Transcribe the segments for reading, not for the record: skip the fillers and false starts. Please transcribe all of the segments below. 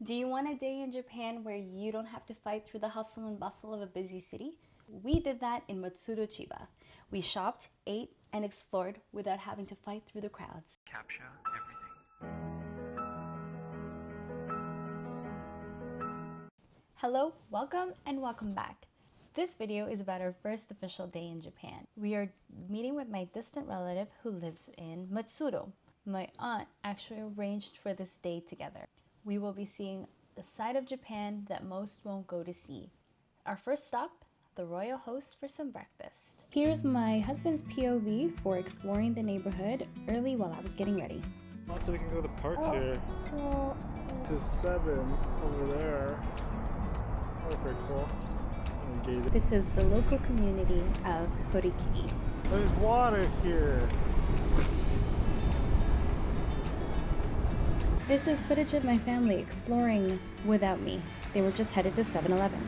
Do you want a day in Japan where you don't have to fight through the hustle and bustle of a busy city? We did that in Matsudo Chiba. We shopped, ate, and explored without having to fight through the crowds. Capture everything. Hello, welcome, and welcome back. This video is about our first official day in Japan. We are meeting with my distant relative who lives in Matsudo. My aunt actually arranged for this day together. We will be seeing the side of Japan that most won't go to see. Our first stop, the royal host for some breakfast. Here's my husband's POV for exploring the neighborhood early while I was getting ready. Also, we can go to the park here. To 7 over there. That's pretty cool. Gated. This is the local community of Horikiri. There's water here. This is footage of my family exploring without me. They were just headed to 7-Eleven.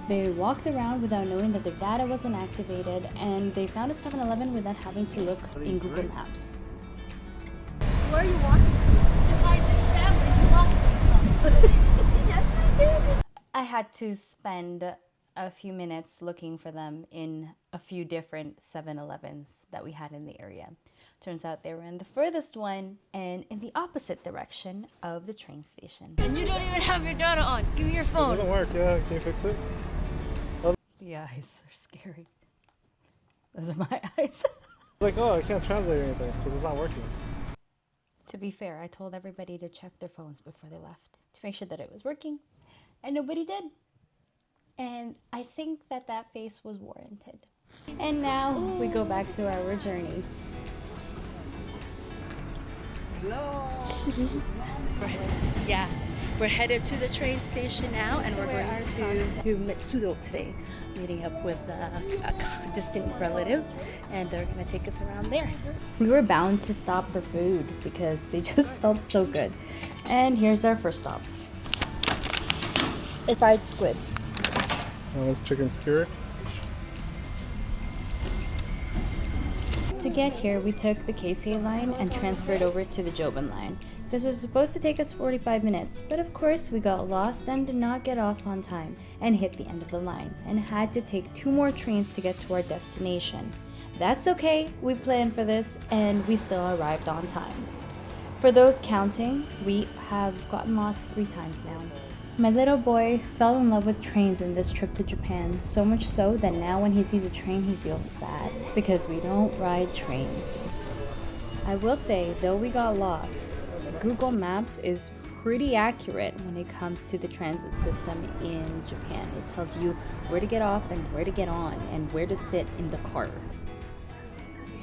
They walked around without knowing that their data wasn't activated, and they found a 7-Eleven without having to look in Google Maps. Where are you walking to find this family who lost themselves? Yes, I did. I had to spend a few minutes looking for them in a few different 7-Elevens that we had in the area. Turns out they were in the furthest one and in the opposite direction of the train station. And you don't even have your data on. Give me your It phone. doesn't work, yeah. Can you fix it? The eyes are scary. Those are my eyes. Like, oh, I can't translate anything because it's not working. To be fair, I told everybody to check their phones before they left to make sure that it was working, and nobody did. And I think that that face was warranted. And now we go back to our journey. Hello. We're headed to the train station now, and we're going to Matsudo today, meeting up with a distant relative, and they're going to take us around there. We were bound to stop for food because they just felt so good. And here's our first stop. It's fried squid. Oh, it's chicken skewer. To get here, we took the Keisei line and transferred over to the Joban line. This was supposed to take us 45 minutes, but of course we got lost and did not get off on time and hit the end of the line and had to take 2 more trains to get to our destination. That's okay, we planned for this and we still arrived on time. For those counting, we have gotten lost 3 times now. My little boy fell in love with trains in this trip to Japan, so much so that now when he sees a train he feels sad because we don't ride trains. I will say, though we got lost, Google Maps is pretty accurate when it comes to the transit system in Japan. It tells you where to get off and where to get on and where to sit in the car.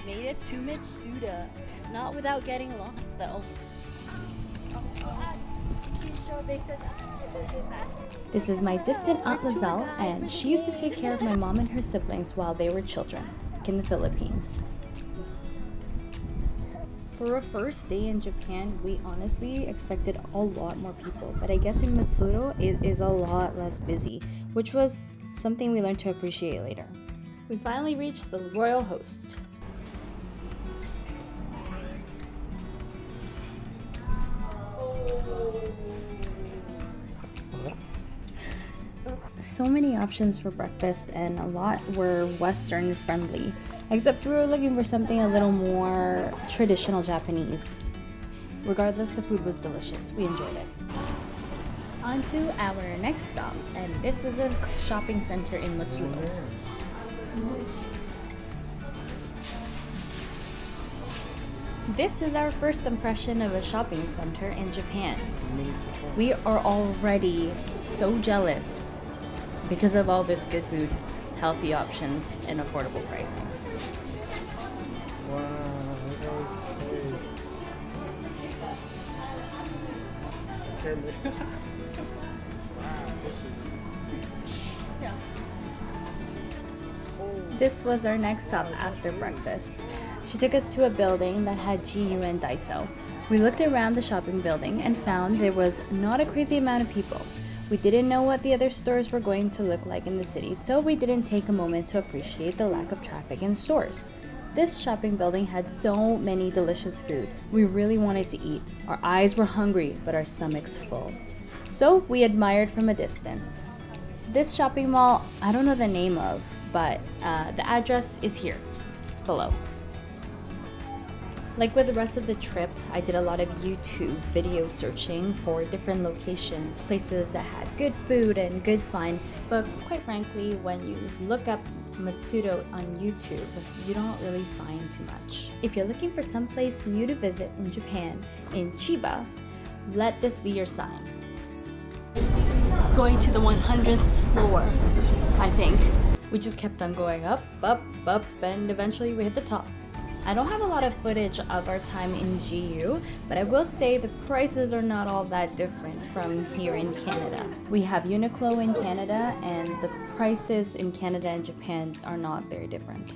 We made it to Matsudo, not without getting lost though. They said, This is my distant Aunt Lizelle, and she used to take care of my mom and her siblings while they were children, in the Philippines. For a first day in Japan, we honestly expected a lot more people, but I guess in Matsudo it is a lot less busy, which was something we learned to appreciate later. We finally reached the royal host. So many options for breakfast, and a lot were Western friendly, except we were looking for something a little more traditional Japanese. Regardless, the food was delicious. We enjoyed it. On to our next stop, and this is a shopping center in Matsudo. This is our first impression of a shopping center in Japan. We are already so jealous because of all this good food, healthy options, and affordable pricing. Wow, look at all this cake. Scared me. This was our next stop after breakfast. She took us to a building that had GU and Daiso. We looked around the shopping building and found there was not a crazy amount of people. We didn't know what the other stores were going to look like in the city, so we didn't take a moment to appreciate the lack of traffic in stores. This shopping building had so many delicious food. We really wanted to eat. Our eyes were hungry, but our stomachs full. So we admired from a distance. This shopping mall, I don't know the name of, but the address is here, below. Like with the rest of the trip, I did a lot of YouTube video searching for different locations, places that had good food and good fun. But quite frankly, when you look up Matsudo on YouTube, you don't really find too much. If you're looking for someplace new to visit in Japan, in Chiba, let this be your sign. Going to the 100th floor, I think. We just kept on going up, and eventually we hit the top. I don't have a lot of footage of our time in GU, but I will say the prices are not all that different from here in Canada. We have Uniqlo in Canada, and the prices in Canada and Japan are not very different.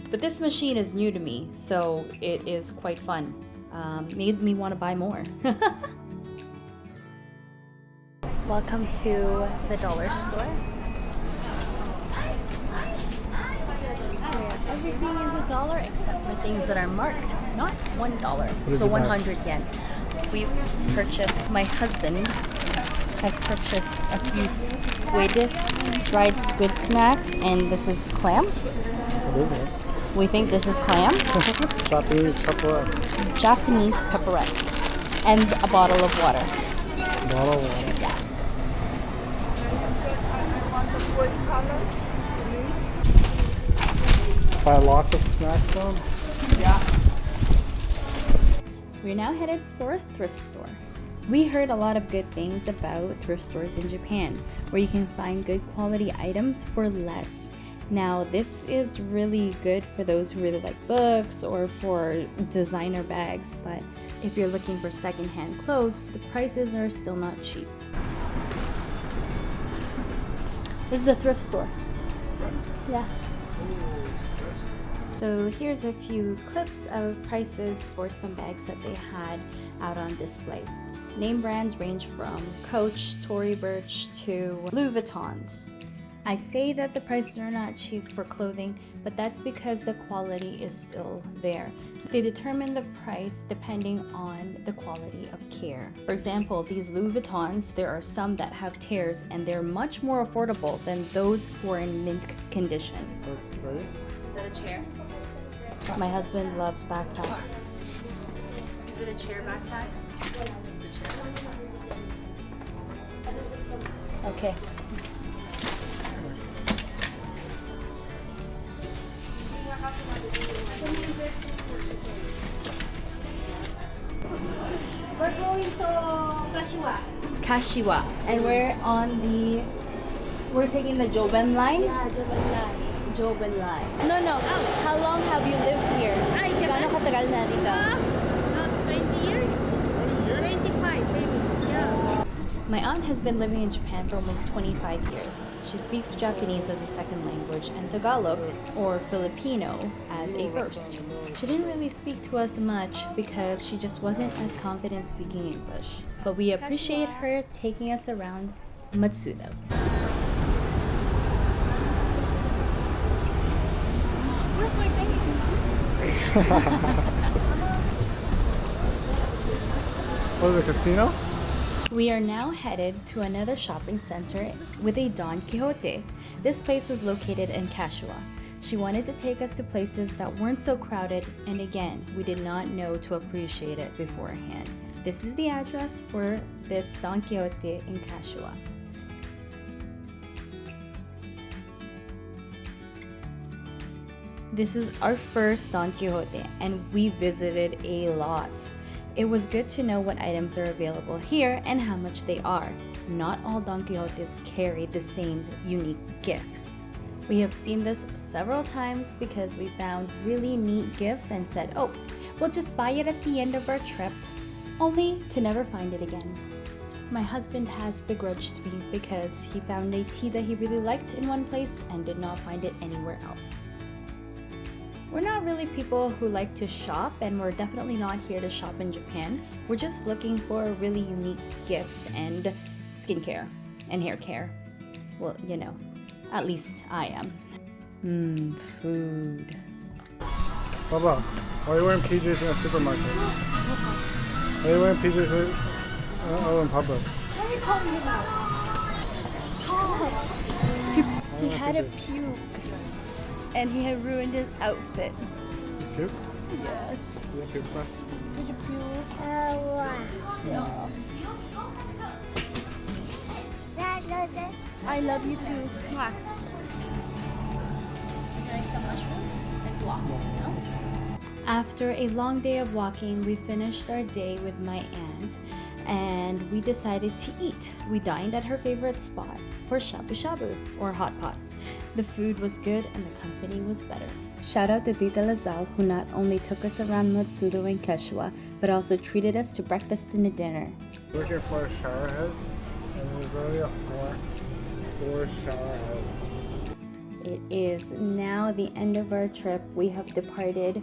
But this machine is new to me, so it is quite fun. Made me want to buy more. Welcome to the dollar store. Everything is $1 except for things that are marked, not $1. So 100 yen. We purchased, my husband has purchased a few dried squid snacks, and this is clam. What is it? We think this is clam. Japanese pepperettes. Japanese pepperettes. And a bottle of water. Bottle of water. Yeah. Buy lots of snacks down? We're now headed for a thrift store. We heard a lot of good things about thrift stores in Japan, where you can find good quality items for less. Now, this is really good for those who really like books or for designer bags, but if you're looking for secondhand clothes, the prices are still not cheap. This is a thrift store. Yeah. So here's a few clips of prices for some bags that they had out on display. Name brands range from Coach, Tory Burch to Louis Vuittons. I say that the prices are not cheap for clothing, but that's because the quality is still there. They determine the price depending on the quality of care. For example, these Louis Vuittons, there are some that have tears and they're much more affordable than those who are in mint condition. Ready? Is that a chair? My husband loves backpacks. Is it a chair backpack? It's a chair backpack. Okay. We're going to Kashiwa. Kashiwa. And we're taking the Joben line? Yeah, Joban line. Joben line. No. How long have you lived here? Ay, Japan? Gaano katagal na dito? No, it's 20 years. 25 maybe. Yeah. My aunt has been living in Japan for almost 25 years. She speaks Japanese as a second language and Tagalog, or Filipino, as a first. She didn't really speak to us much because she just wasn't as confident speaking English. But we appreciate her taking us around Matsudo. Where's my baby? What is it, casino? We are now headed to another shopping center with a Don Quixote. This place was located in Kashiwa. She wanted to take us to places that weren't so crowded, and again, we did not know to appreciate it beforehand. This is the address for this Don Quixote in Kashiwa. This is our first Don Quixote, and we visited a lot. It was good to know what items are available here and how much they are. Not all Don Quixotes carry the same unique gifts. We have seen this several times because we found really neat gifts and said, oh, we'll just buy it at the end of our trip, only to never find it again. My husband has begrudged me because he found a tea that he really liked in one place and did not find it anywhere else. We're not really people who like to shop, and we're definitely not here to shop in Japan. We're just looking for really unique gifts and skincare and hair care. Well, you know, at least I am. Food. Baba, why are you wearing PJs in a supermarket? Why are you wearing PJs out in public? Hey, calling him out. Stop. He had a puke. And he had ruined his outfit. Puke? Yes. You puke, huh? Did you puke? Yeah. I love you too. Mwah. Can I some mushroom? It's locked, no? After a long day of walking, we finished our day with my aunt and we decided to eat. We dined at her favorite spot for shabu shabu or hot pot. The food was good and the company was better. Shout out to Tita Lazal, who not only took us around Matsudo and Quechua, but also treated us to breakfast and dinner. Looking for shower heads, and there's only four shower heads. It is now the end of our trip. We have departed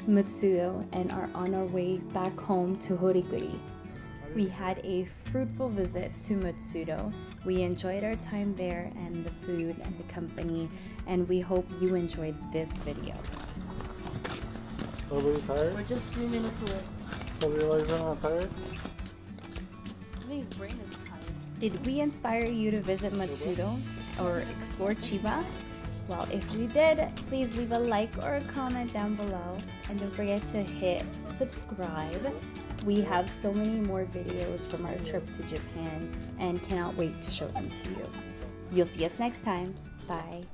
Matsudo and are on our way back home to Horikiri. We had a fruitful visit to Matsudo. We enjoyed our time there and the food and the company, and we hope you enjoyed this video. Oh, are you tired? We're just 3 minutes away. Oh, your legs are not tired? I think his brain is tired. Did we inspire you to visit Matsudo or explore Chiba? Well, if we did, please leave a like or a comment down below, and don't forget to hit subscribe. We have so many more videos from our trip to Japan and cannot wait to show them to you. You'll see us next time. Bye.